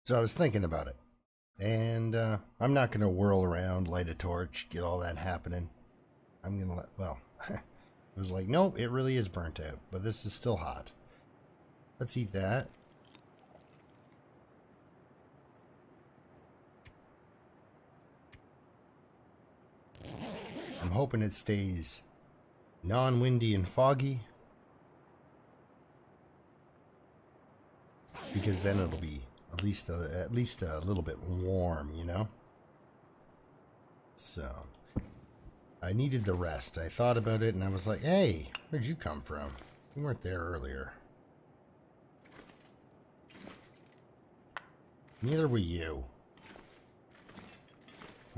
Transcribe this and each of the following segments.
So I was thinking about it. And I'm not going to whirl around, light a torch, get all that happening. I'm going to let, well, it was like, nope, it really is burnt out. But this is still hot. Let's eat that. I'm hoping it stays non-windy and foggy. Because then it'll be at least a little bit warm, you know? So, I needed the rest. I thought about it and I was like, hey, where'd you come from? You weren't there earlier. Neither were you.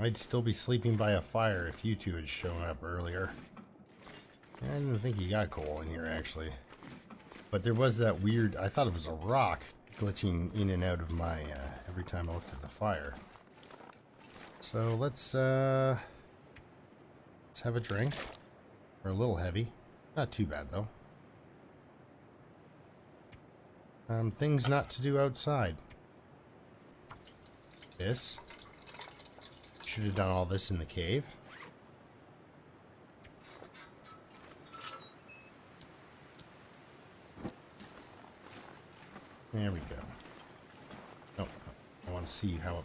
I'd still be sleeping by a fire if you two had shown up earlier. I didn't think you got coal in here, actually. But there was that weird, I thought it was a rock glitching in and out of my, every time I looked at the fire. So let's have a drink. We're a little heavy. Not too bad, though. Things not to do outside. This. Should have done all this in the cave. There we go. Oh, I want to see how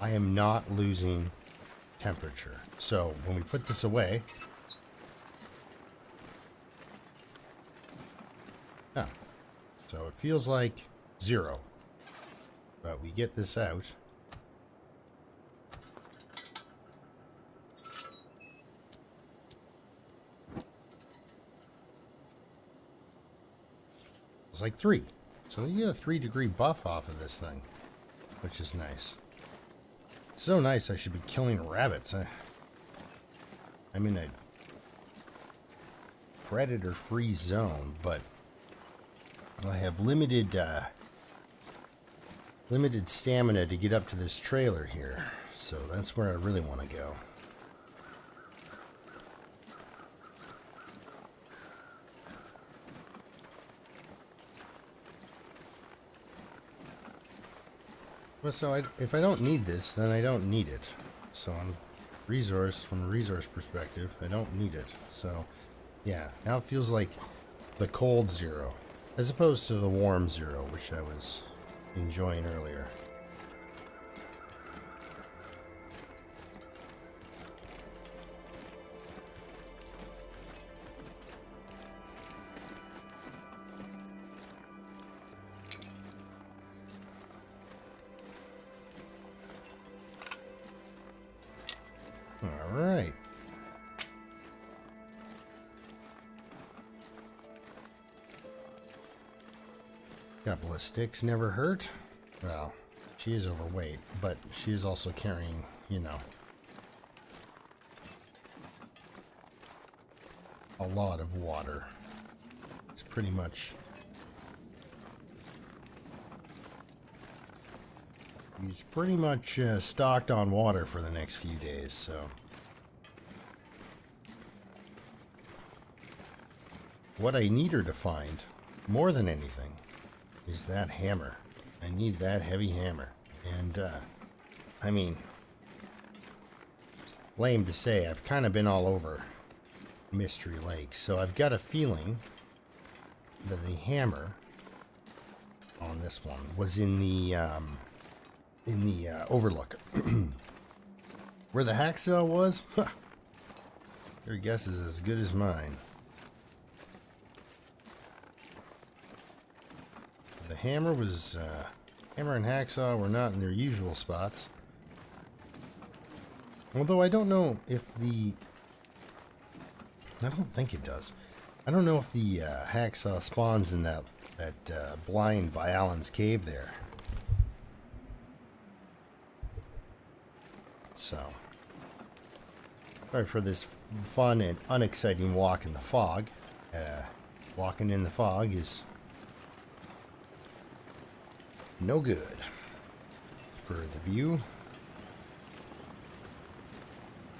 I am not losing temperature. So when we put this away, so it feels like 0, but we get this out. It's like 3. So you get a 3-degree buff off of this thing, which is nice. It's so nice I should be killing rabbits. I'm in a predator-free zone, but I have limited stamina to get up to this trailer here. So that's where I really want to go. Well, so if I don't need this, then I don't need it. So from a resource perspective, I don't need it. So, yeah, now it feels like the cold 0, as opposed to the warm 0, which I was enjoying earlier. Alright. Couple of sticks never hurt. Well, she is overweight, but she is also carrying, you know, a lot of water. It's pretty much... He's pretty much stocked on water for the next few days, so... What I need her to find, more than anything, is that hammer. I need that heavy hammer. And, I mean... lame to say, I've kind of been all over Mystery Lake, so I've got a feeling that the hammer on this one was in the overlook. Where the hacksaw was? Your guess is as good as mine. The hammer was, hammer and hacksaw were not in their usual spots. Although I don't know if I don't think it does. I don't know if the hacksaw spawns in that blind by Allen's cave there. So, sorry for this fun and unexciting walk in the fog. Walking in the fog is no good for the view.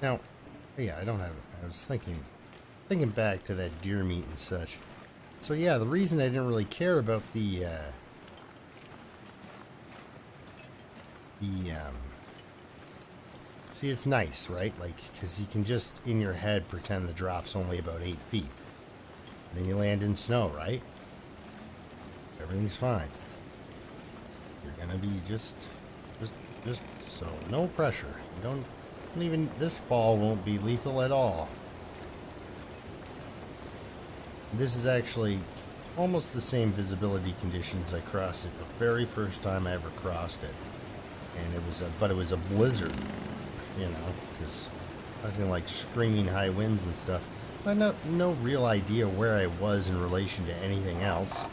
Now, yeah, I don't have it. I was thinking back to that deer meat and such. So yeah, the reason I didn't really care about the the see, it's nice, right? Like, because you can just in your head pretend the drop's only about 8 feet. Then you land in snow, right? Everything's fine. You're gonna be just so no pressure. You don't even, this fall won't be lethal at all. This is actually almost the same visibility conditions I crossed it the very first time I ever crossed it, and it was a blizzard, you know, because nothing like screaming high winds and stuff. I had no real idea where I was in relation to anything else.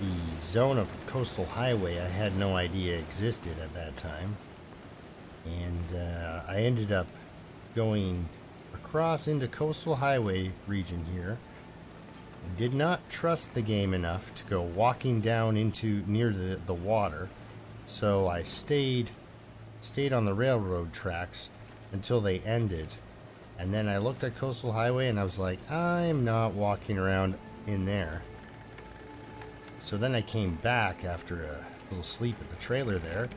The zone of coastal highway I had no idea existed at that time, and I ended up going across into coastal highway region here. Did not trust the game enough to go walking down into near the water, so I stayed on the railroad tracks until they ended, and then I looked at coastal highway and I was like, I'm not walking around in there. So then I came back after a little sleep at the trailer there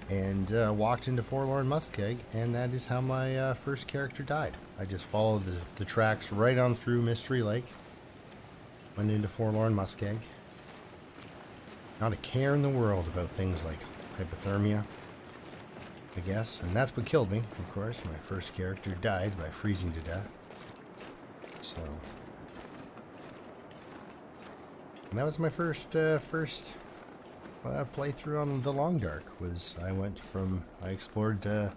and walked into Forlorn Muskeg, and that is how my first character died. I just followed the tracks right on through Mystery Lake, went into Forlorn Muskeg. Not a care in the world about things like hypothermia, I guess, and that's what killed me, of course. My first character died by freezing to death. So, and that was my first playthrough on the Long Dark. I explored the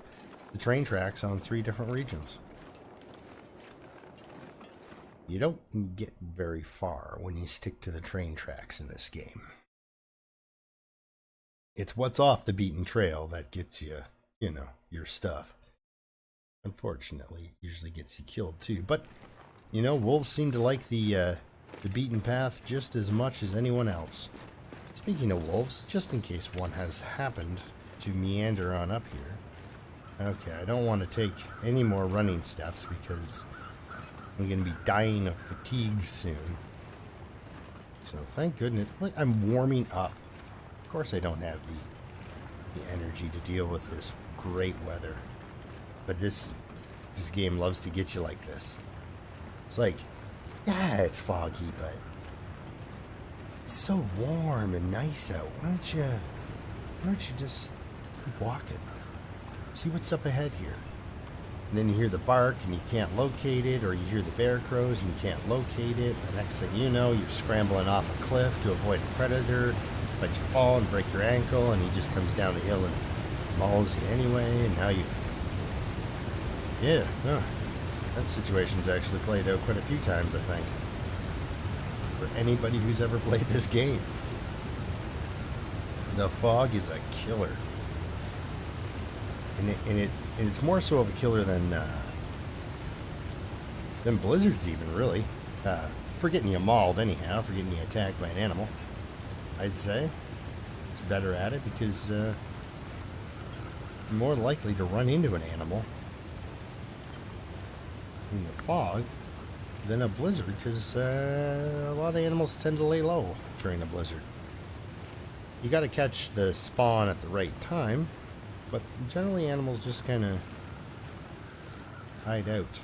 train tracks on 3 different regions. You don't get very far when you stick to the train tracks in this game. It's what's off the beaten trail that gets you, you know, your stuff. Unfortunately, usually gets you killed too. But, you know, wolves seem to like the beaten path just as much as anyone else. Speaking of wolves, just in case one has happened to meander on up here. Okay, I don't want to take any more running steps because I'm going to be dying of fatigue soon. So thank goodness. Look, I'm warming up. Of course I don't have the energy to deal with this great weather. But this game loves to get you like this. It's like, yeah, it's foggy, but it's so warm and nice out. Why don't you just keep walking? See what's up ahead here. And then you hear the bark and you can't locate it, or you hear the bear crows and you can't locate it. The next thing you know, you're scrambling off a cliff to avoid a predator, but you fall and break your ankle, and he just comes down the hill and mauls you anyway, and now that situation's actually played out quite a few times, I think, for anybody who's ever played this game. The fog is a killer. And it's more so of a killer than blizzards even, really. For getting you mauled anyhow, for getting you attacked by an animal. I'd say it's better at it because you're more likely to run into an animal in the fog than a blizzard, because a lot of animals tend to lay low during a blizzard. You got to catch the spawn at the right time, but generally animals just kind of hide out.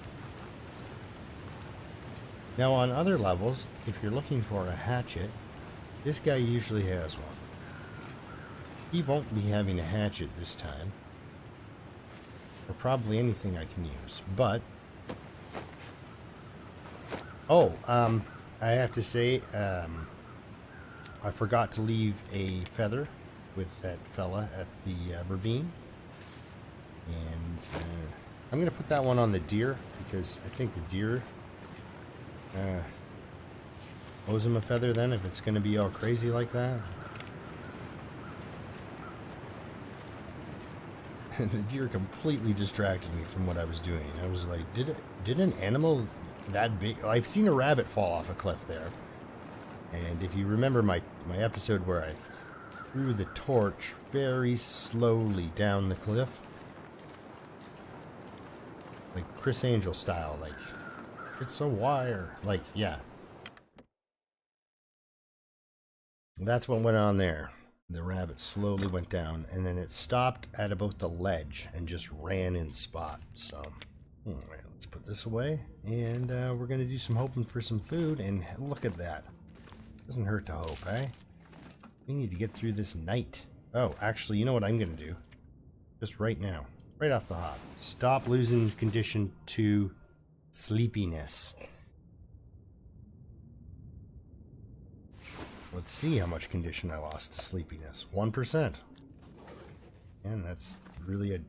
Now on other levels, if you're looking for a hatchet, this guy usually has one. He won't be having a hatchet this time, or probably anything I can use, but I have to say, I forgot to leave a feather with that fella at the ravine, and I'm going to put that one on the deer, because I think the deer owes him a feather then, if it's going to be all crazy like that. And the deer completely distracted me from what I was doing. I was like, did an animal that big? I've seen a rabbit fall off a cliff there. And if you remember my episode where I threw the torch very slowly down the cliff, like Chris Angel style, like, it's a wire. Like, yeah. That's what went on there. The rabbit slowly went down, and then it stopped at about the ledge and just ran in spot. So, alright, let's put this away, and we're going to do some hoping for some food, and look at that. Doesn't hurt to hope, eh? We need to get through this night. Oh, actually, you know what I'm going to do? Just right now, right off the hop. Stop losing condition to sleepiness. Let's see how much condition I lost to sleepiness. 1%. And that's really a...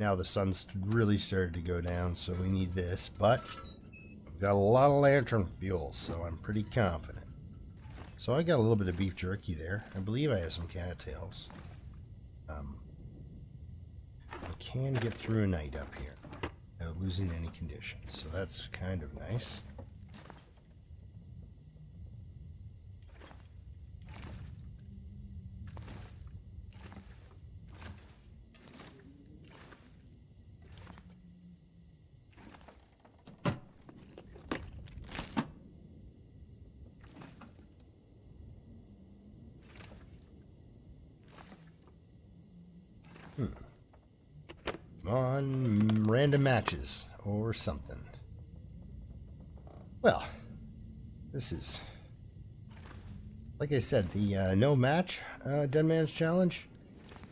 Now the sun's really started to go down, so we need this. But I've got a lot of lantern fuel, so I'm pretty confident. So I got a little bit of beef jerky there. I believe I have some cattails. I can get through a night up here without losing any condition. So that's kind of nice. On random matches or something. Well, this is, like I said, the no match Dead Man's Challenge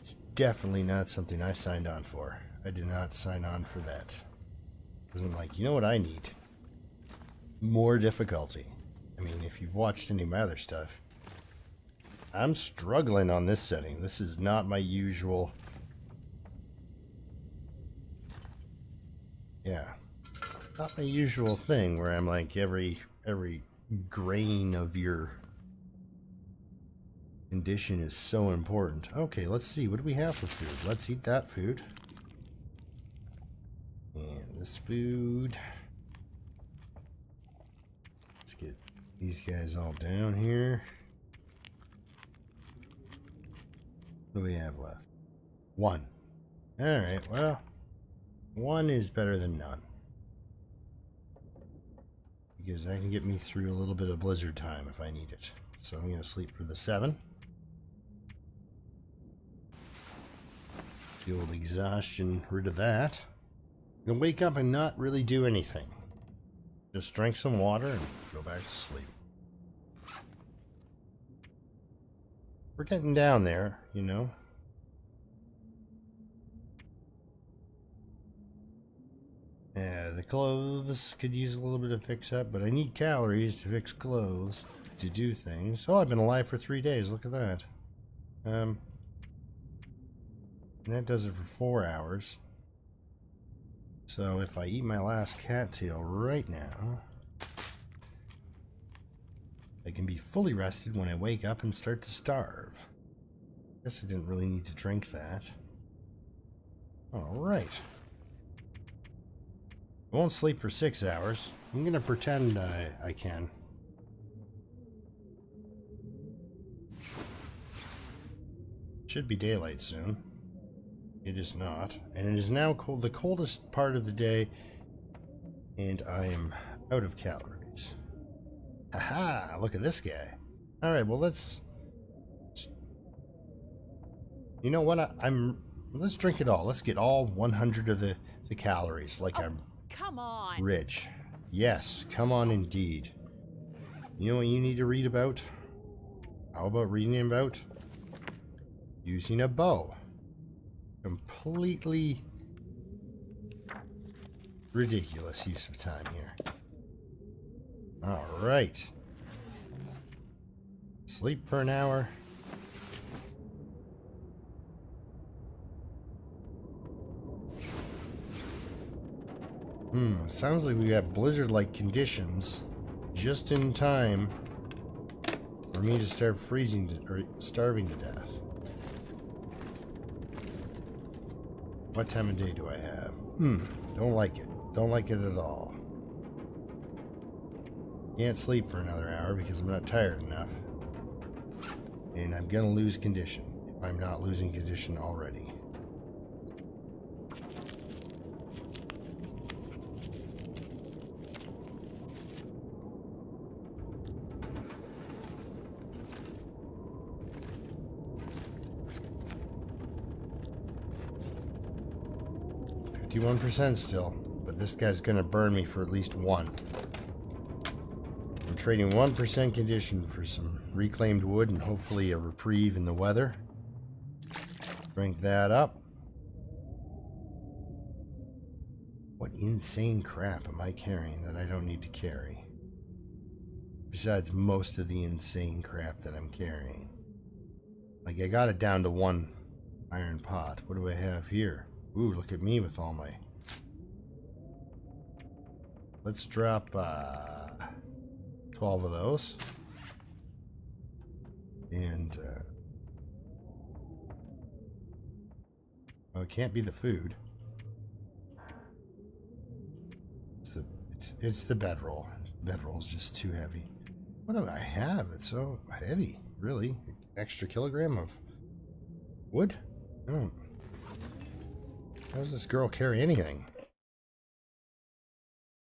is definitely not something I signed on for. I did not sign on for that. It wasn't like, you know what I need? More difficulty. I mean, if you've watched any of my other stuff, I'm struggling on this setting. This is not my usual... Yeah, not my usual thing where I'm like every grain of your condition is so important. Okay, let's see. What do we have for food? Let's eat that food. And this food. Let's get these guys all down here. What do we have left? 1. Alright, well... 1 is better than none. Because that can get me through a little bit of blizzard time if I need it. So I'm going to sleep for the 7. The old exhaustion, rid of that. I'm going to wake up and not really do anything. Just drink some water and go back to sleep. We're getting down there, you know. Yeah, the clothes could use a little bit of fix-up, but I need calories to fix clothes to do things. Oh, I've been alive for 3 days. Look at that. And that does it for 4 hours. So if I eat my last cattail right now, I can be fully rested when I wake up and start to starve. Guess I didn't really need to drink that. All right. I won't sleep for 6 hours. I'm gonna pretend I can. Should be daylight soon. It is not. And it is now cold, the coldest part of the day, and I am out of calories. Haha, look at this guy. Alright, well let's... You know what, let's drink it all. Let's get all 100 of the calories, like I'm... Come on. Rich. Yes, come on indeed. You know what you need to read about? How about reading about using a bow? Completely ridiculous use of time here. Alright. Sleep for an hour. Sounds like we got blizzard-like conditions just in time for me to start freezing or starving to death. What time of day do I have? Don't like it. Don't like it at all. Can't sleep for another hour because I'm not tired enough. And I'm gonna lose condition if I'm not losing condition already. 51% still, but this guy's gonna burn me for at least one. I'm trading 1% condition for some reclaimed wood and hopefully a reprieve in the weather. Drink that up. What insane crap am I carrying that I don't need to carry? Besides most of the insane crap that I'm carrying. Like, I got it down to one iron pot. What do I have here? Ooh, look at me with all my... Let's drop 12 of those. And, well, it can't be the food. It's the bedroll. Bedroll is just too heavy. What do I have that's so heavy? Really? Extra kilogram of wood? How does this girl carry anything?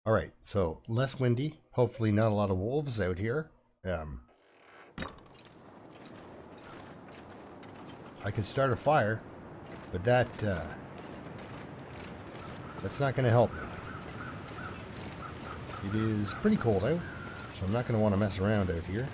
Alright, so less windy. Hopefully not a lot of wolves out here. I could start a fire, but that's not going to help me. It is pretty cold out, so I'm not going to want to mess around out here.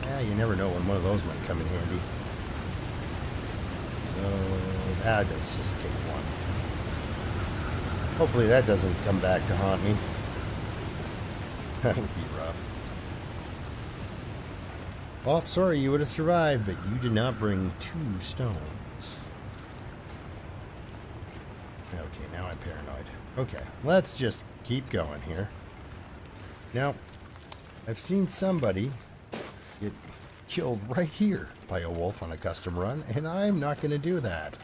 Yeah, you never know when one of those might come in handy. So, let's just take one. Hopefully that doesn't come back to haunt me. That would be rough. Oh, sorry, you would have survived, but you did not bring 2 stones. Okay, now I'm paranoid. Okay, let's just keep going here. Now, I've seen somebody get killed right here by a wolf on a custom run, and I'm not going to do that.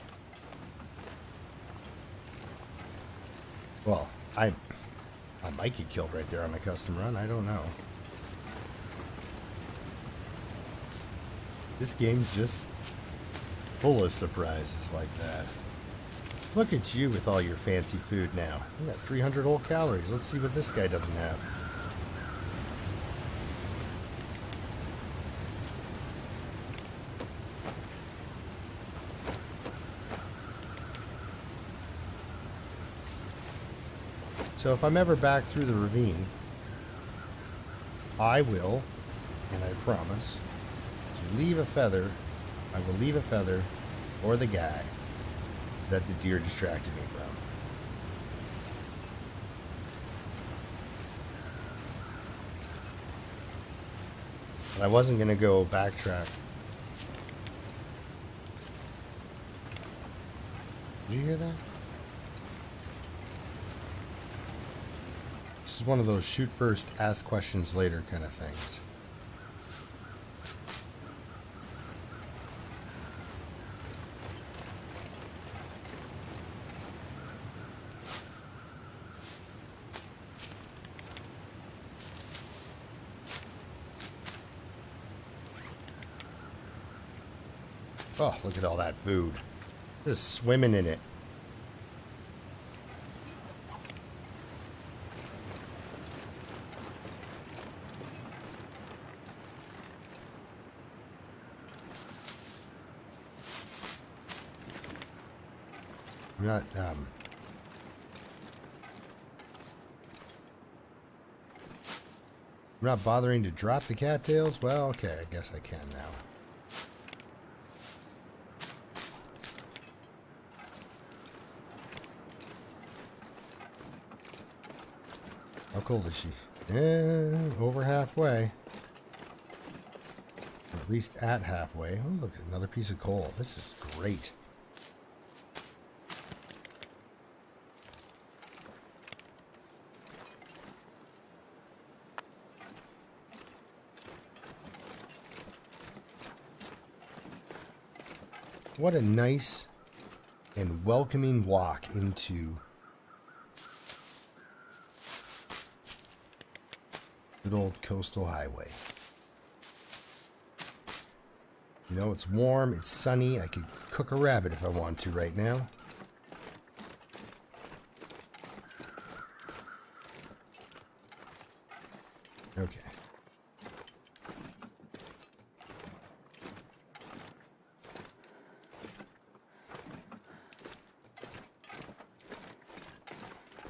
Well, I might get killed right there on a custom run. I don't know. This game's just full of surprises like that. Look at you with all your fancy food now. You got 300 whole calories. Let's see what this guy doesn't have. So if I'm ever back through the ravine, I will, and I promise, to leave a feather. I will leave a feather for the guy that the deer distracted me from. But I wasn't going to go backtrack. Did you hear that? This is one of those shoot first, ask questions later kind of things. Oh, look at all that food. Just swimming in it. I'm not bothering to drop the cattails. Well, okay, I guess I can now. How cold is she? Over halfway. Or at least at halfway. Oh, look, another piece of coal. This is great. What a nice and welcoming walk into good old coastal highway. You know, it's warm, it's sunny. I could cook a rabbit if I want to right now.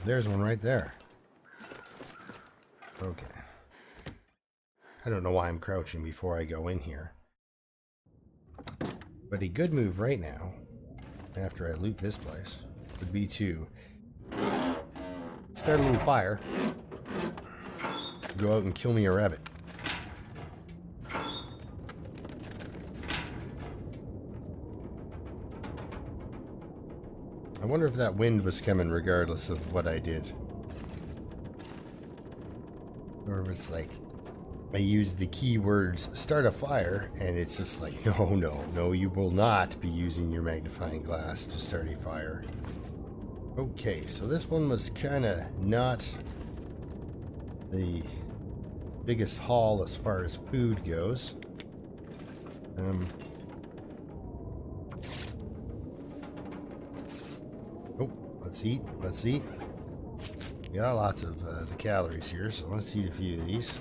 there's one right there. Okay. I don't know why I'm crouching before I go in here. But a good move right now, after I loot this place, would be to start a little fire. Go out and kill me a rabbit. I wonder if that wind was coming regardless of what I did. Or if it's like, I used the keywords start a fire, and it's just like, no, you will not be using your magnifying glass to start a fire. Okay, so this one was kind of not the biggest haul as far as food goes. Oh, let's eat. We got lots of the calories here, so let's eat a few of these.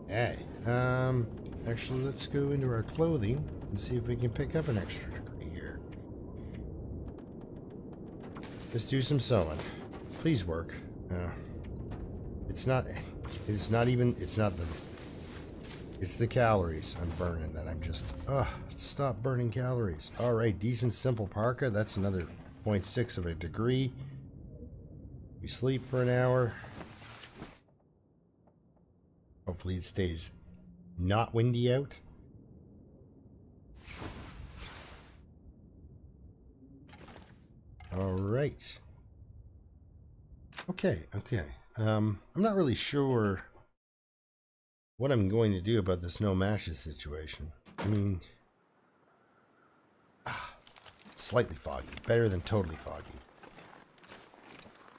Hey, actually, let's go into our clothing and see if we can pick up an extra degree here. Let's do some sewing. Please work. It's not the calories I'm burning that I'm just, stop burning calories. All right, decent simple parka. That's another 0.6 of a degree. We sleep for an hour. Hopefully it stays not windy out. All right. Okay. I'm not really sure what I'm going to do about this no matches situation. I mean, slightly foggy. Better than totally foggy.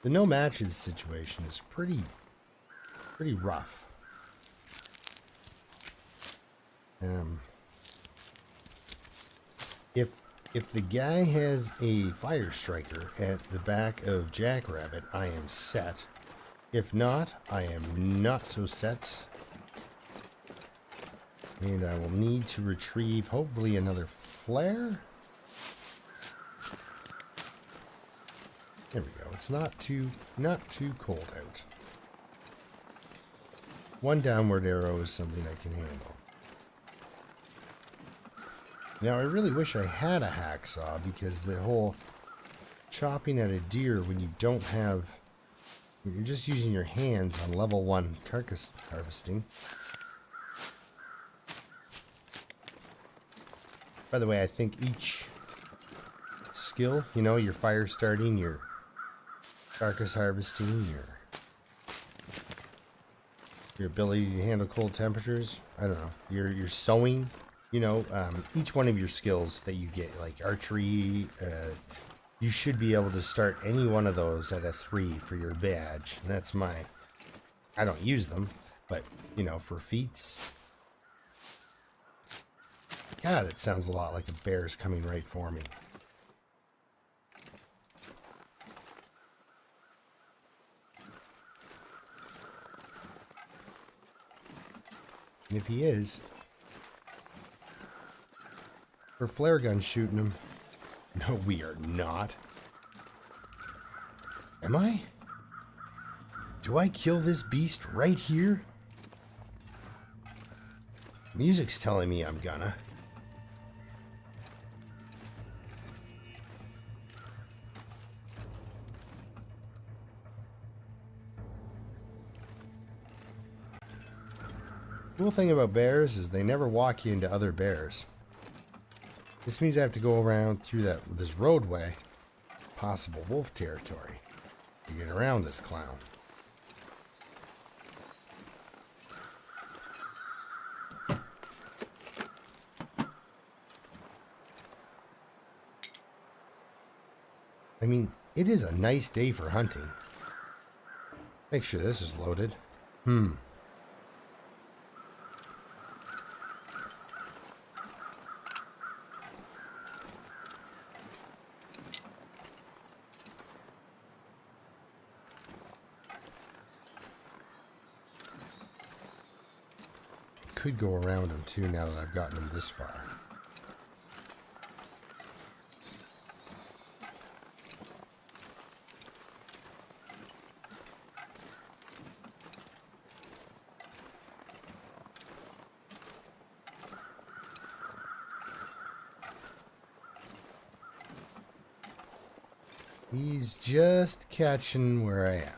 The no matches situation is pretty rough. If the guy has a fire striker at the back of Jackrabbit, I am set. If not, I am not so set. And I will need to retrieve hopefully another flare. There we go. It's not too cold out. One downward arrow is something I can handle. Now, I really wish I had a hacksaw, because the whole chopping at a deer when you don't have... You're just using your hands on level 1 carcass harvesting. By the way, I think each skill, you know, your fire starting, your carcass harvesting, your ability to handle cold temperatures, I don't know, your sewing... You know, each one of your skills that you get, like archery, you should be able to start any one of those at a 3 for your badge. And that's I don't use them, but, you know, for feats. God, it sounds a lot like a bear's coming right for me. And if he is... We're flare gun shooting him. No, we are not. Am I? Do I kill this beast right here? Music's telling me I'm gonna. Cool thing about bears is they never walk you into other bears. This means I have to go around through this roadway, possible wolf territory, to get around this clown. I mean, it is a nice day for hunting. Make sure this is loaded. could go around him too now that I've gotten him this far. He's just catching where I am.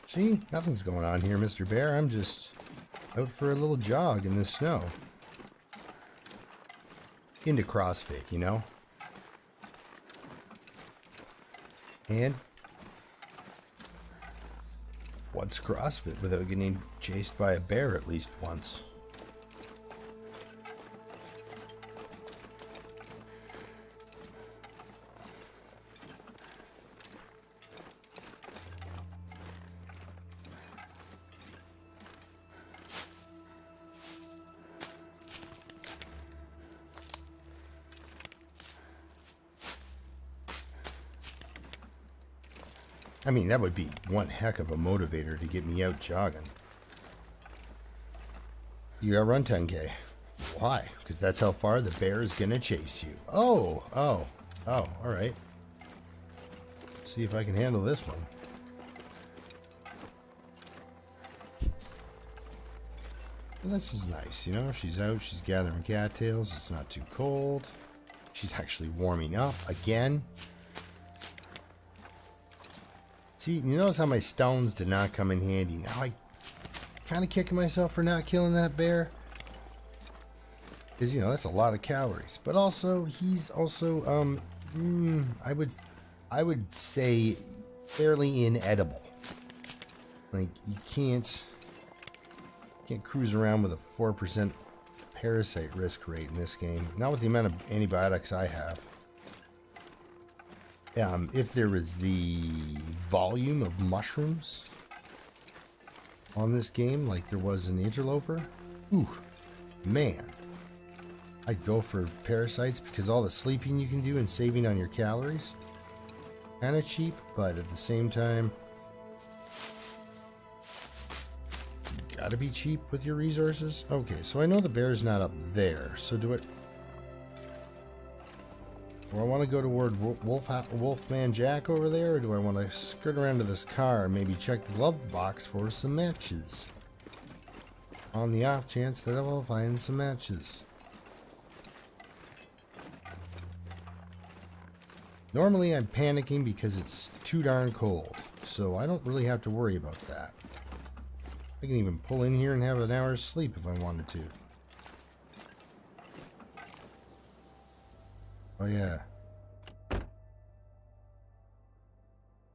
See, nothing's going on here, Mr. Bear. I'm just out for a little jog in the snow. Into CrossFit, you know? And what's CrossFit without getting chased by a bear at least once? I mean, that would be one heck of a motivator to get me out jogging. You gotta run 10K. Why? Because that's how far the bear is gonna chase you. Oh, alright. See if I can handle this one. Well, this is nice, you know? She's out, she's gathering cattails, it's not too cold. She's actually warming up again. See, you notice how my stones did not come in handy. Now I kind of kicking myself for not killing that bear. Because, you know, that's a lot of calories. But also, he's also, I would say fairly inedible. Like, you can't cruise around with a 4% parasite risk rate in this game. Not with the amount of antibiotics I have. If there was the volume of mushrooms on this game like there was in Interloper, ooh, man, I'd go for parasites because all the sleeping you can do and saving on your calories, kind of cheap, but at the same time, you gotta be cheap with your resources. Okay, so I know the bear's not up there, so do I want to go toward Wolfman Jack over there, or do I want to skirt around to this car and maybe check the glove box for some matches? On the off chance that I will find some matches. Normally I'm panicking because it's too darn cold, so I don't really have to worry about that. I can even pull in here and have an hour's sleep if I wanted to. Oh yeah.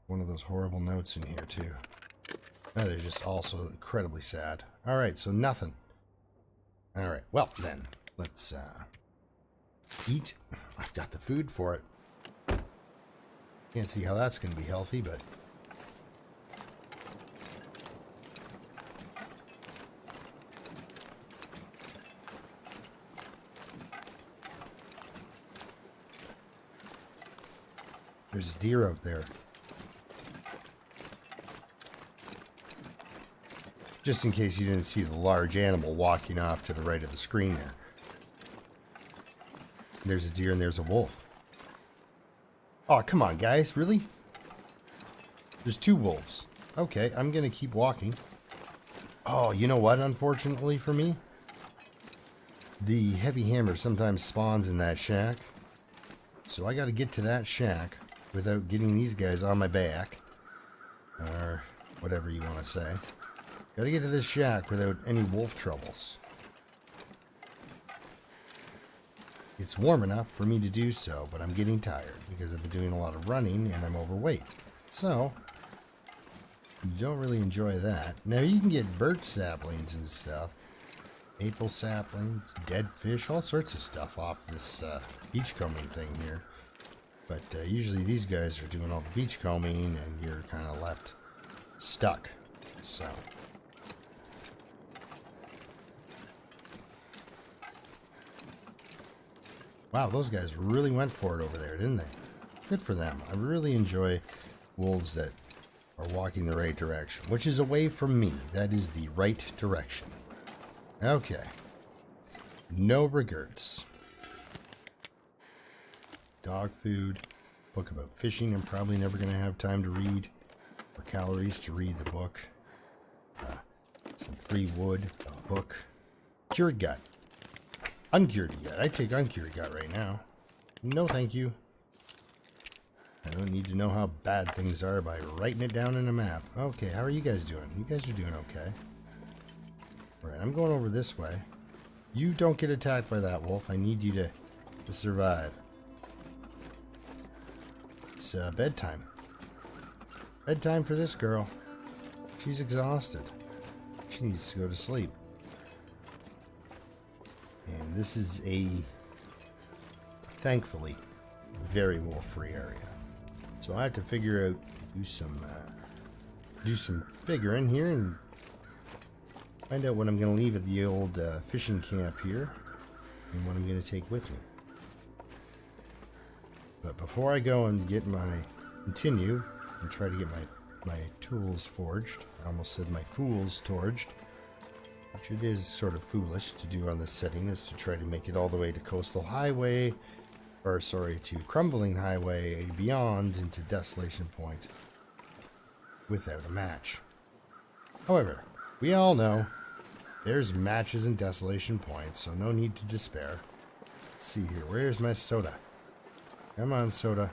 One of those horrible notes in here too. Oh, they're just also incredibly sad. Alright, so nothing. Alright, well then, let's eat. I've got the food for it. Can't see how that's going to be healthy, but... There's a deer out there. Just in case you didn't see the large animal walking off to the right of the screen there. There's a deer and there's a wolf. Oh, come on, guys. Really? There's two wolves. Okay, I'm going to keep walking. Oh, you know what, unfortunately for me? The heavy hammer sometimes spawns in that shack. So I got to get to that shack without getting these guys on my back. Or whatever you want to say. Got to get to this shack without any wolf troubles. It's warm enough for me to do so, but I'm getting tired because I've been doing a lot of running and I'm overweight. So, don't really enjoy that. Now you can get birch saplings and stuff, maple saplings, dead fish, all sorts of stuff off this beachcombing thing here. But usually these guys are doing all the beachcombing and you're kind of left stuck. So wow, those guys really went for it over there, didn't they? Good for them. I really enjoy wolves that are walking the right direction, which is away from me. That is the right direction. Okay. No regrets. Dog food. Book about fishing. I'm probably never going to have time to read. Or calories to read the book. Some free wood. A book. Cured gut. Uncured gut. I take uncured gut right now. No thank you. I don't need to know how bad things are by writing it down in a map. Okay, how are you guys doing? You guys are doing okay. Alright, I'm going over this way. You don't get attacked by that wolf. I need you to survive. It's bedtime. Bedtime for this girl. She's exhausted. She needs to go to sleep. And this is a, thankfully, very wolf-free area. So I have to figure out, do some figuring here and find out what I'm going to leave at the old fishing camp here and what I'm going to take with me. But before I go and continue and try to get my tools forged, I almost said my fools torched, which it is sort of foolish to do on this setting, is to try to make it all the way to Coastal Highway, or sorry, to Crumbling Highway beyond into Desolation Point without a match. However, we all know there's matches in Desolation Point, so no need to despair. Let's see here. Where's my soda? Come on, soda.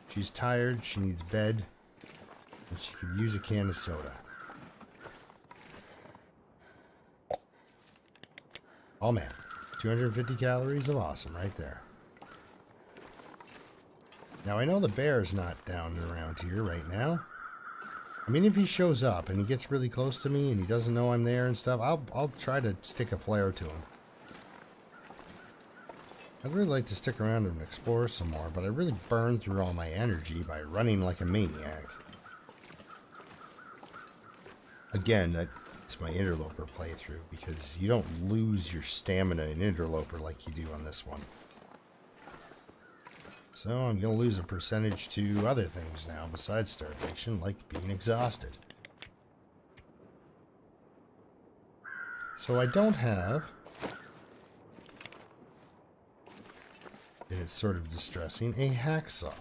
She's tired. She needs bed. And she could use a can of soda. Oh, man. 250 calories of awesome right there. Now, I know the bear's not down and around here right now. I mean, if he shows up and he gets really close to me and he doesn't know I'm there and stuff, I'll try to stick a flare to him. I'd really like to stick around and explore some more, but I really burn through all my energy by running like a maniac. Again, that's my interloper playthrough, because you don't lose your stamina in interloper like you do on this one. So I'm going to lose a percentage to other things now besides starvation, like being exhausted. So I don't have, and it's sort of distressing, a hacksaw.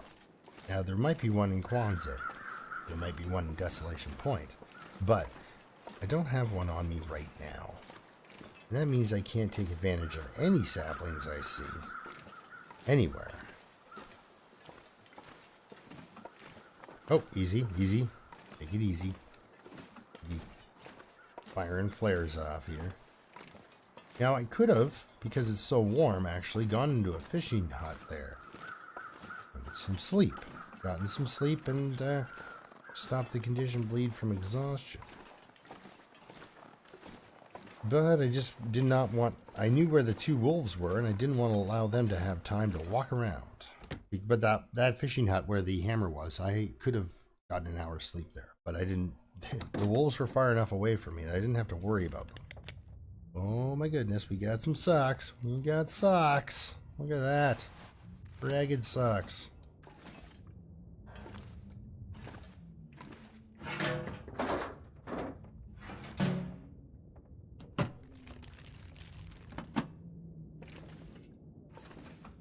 Now there might be one in Kwanzaa, there might be one in Desolation Point, but I don't have one on me right now. And that means I can't take advantage of any saplings I see anywhere. Oh, easy, easy. Take it easy. Be firing flares off here. Now, I could have, because it's so warm, actually gone into a fishing hut there. And some sleep. Gotten some sleep and stopped the conditioned bleed from exhaustion. But I just did not want... I knew where the two wolves were, and I didn't want to allow them to have time to walk around. But that fishing hut where the hammer was, I could have gotten an hour's sleep there. But I didn't. The wolves were far enough away from me that I didn't have to worry about them. Oh my goodness, we got some socks. We got socks. Look at that. Ragged socks.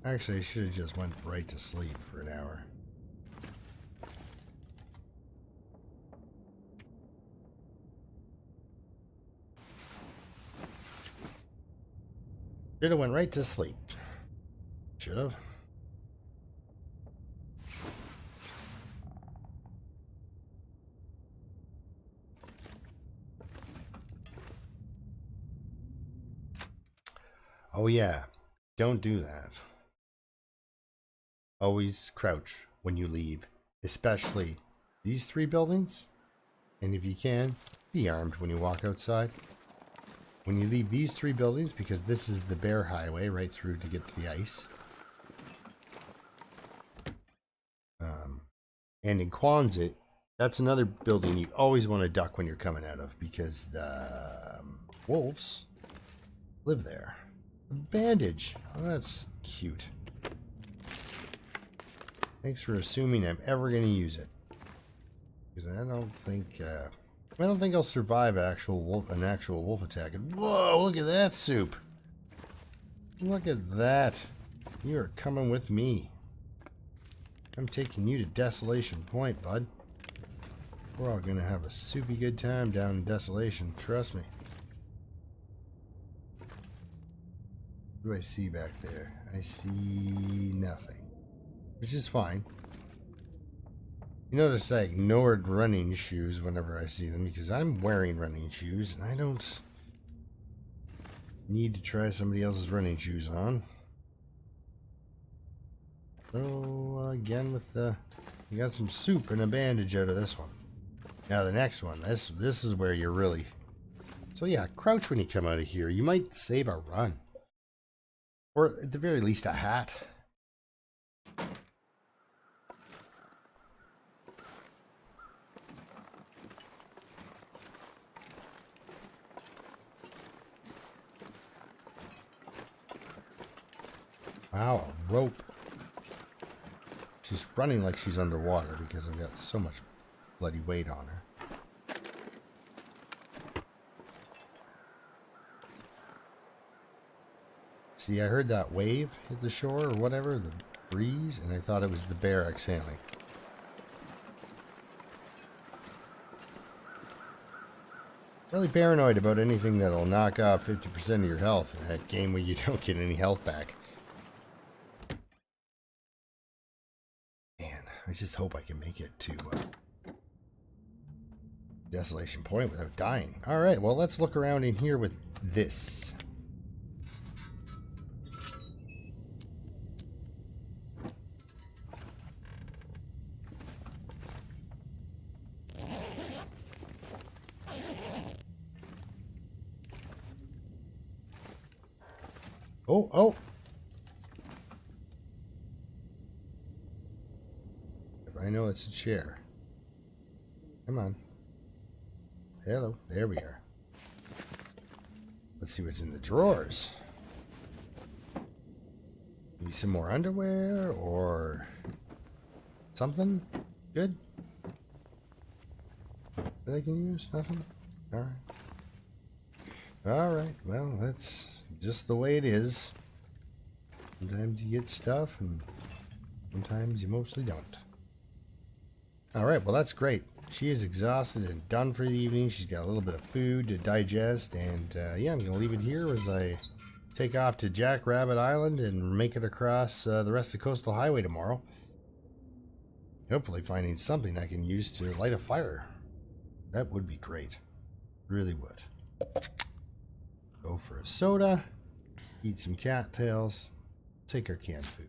Actually, I should have just went right to sleep for an hour. Should have went right to sleep. Should have. Oh yeah, don't do that. Always crouch when you leave, especially these three buildings. And if you can, be armed when you walk outside. when you leave these 3 buildings, because this is the bear highway right through to get to the ice. And in Quonset, that's another building you always want to duck when you're coming out of, because the wolves live there. A bandage. Oh, that's cute. Thanks for assuming I'm ever going to use it, because I don't think I'll survive an actual wolf attack. And whoa! Look at that soup. Look at that. You are coming with me. I'm taking you to Desolation Point, bud. We're all gonna have a soupy good time down in Desolation. Trust me. What do I see back there? I see nothing, which is fine. You notice I ignored running shoes whenever I see them, because I'm wearing running shoes and I don't need to try somebody else's running shoes on. So again, with you got some soup and a bandage out of this one. Now the next one, this is where you're really. So yeah, crouch when you come out of here. You might save a run, or at the very least a hat. Wow, a rope. She's running like she's underwater because I've got so much bloody weight on her. See, I heard that wave hit the shore or whatever, the breeze, and I thought it was the bear exhaling. Really paranoid about anything that'll knock off 50% of your health in that game where you don't get any health back. I just hope I can make it to Desolation Point without dying. Alright, well, let's look around in here with this. Oh! I know it's a chair. Come on. Hello. There we are. Let's see what's in the drawers. Maybe some more underwear or something good that I can use? Nothing? Alright. Alright. Well, that's just the way it is. Sometimes you get stuff and sometimes you mostly don't. Alright, well that's great. She is exhausted and done for the evening. She's got a little bit of food to digest, and yeah, I'm going to leave it here as I take off to Jackrabbit Island and make it across the rest of Coastal Highway tomorrow. Hopefully finding something I can use to light a fire. That would be great. Really would. Go for a soda, eat some cattails, take our canned food.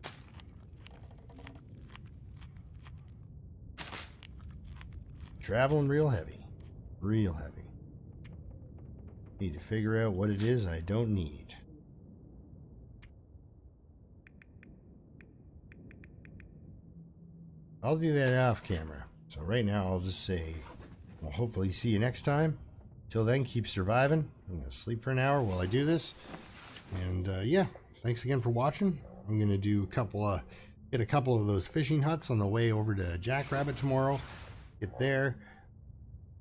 Traveling real heavy. Real heavy. Need to figure out what it is I don't need. I'll do that off camera. So right now I'll just say, I'll hopefully see you next time. Till then, keep surviving. I'm going to sleep for an hour while I do this. And yeah, thanks again for watching. I'm going to do get a couple of those fishing huts on the way over to Jackrabbit tomorrow. Get there.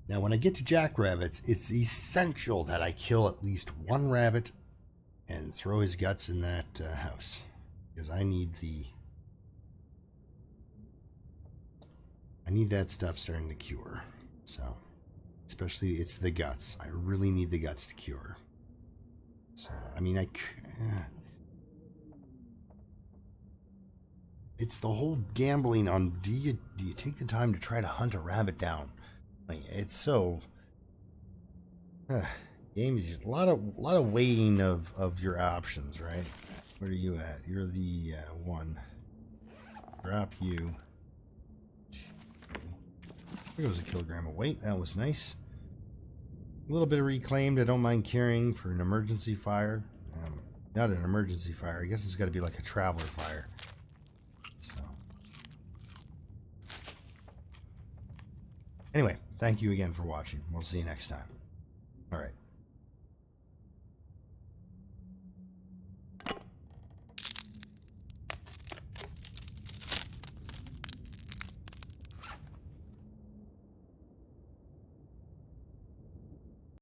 Now when I get to Jackrabbits, it's essential that I kill at least one rabbit and throw his guts in that house, because I need that stuff starting to cure. So especially it's the guts. I really need the guts to cure. So I mean it's the whole gambling on do you take the time to try to hunt a rabbit down? Like, it's so game is just a lot of weighing of your options, right? Where are you at? You're the one. Drop you. There goes a kilogram of weight. That was nice. A little bit of reclaimed I don't mind carrying for an emergency fire. Not an emergency fire. I guess it's got to be like a traveler fire. So. Anyway, thank you again for watching. We'll see you next time. All right.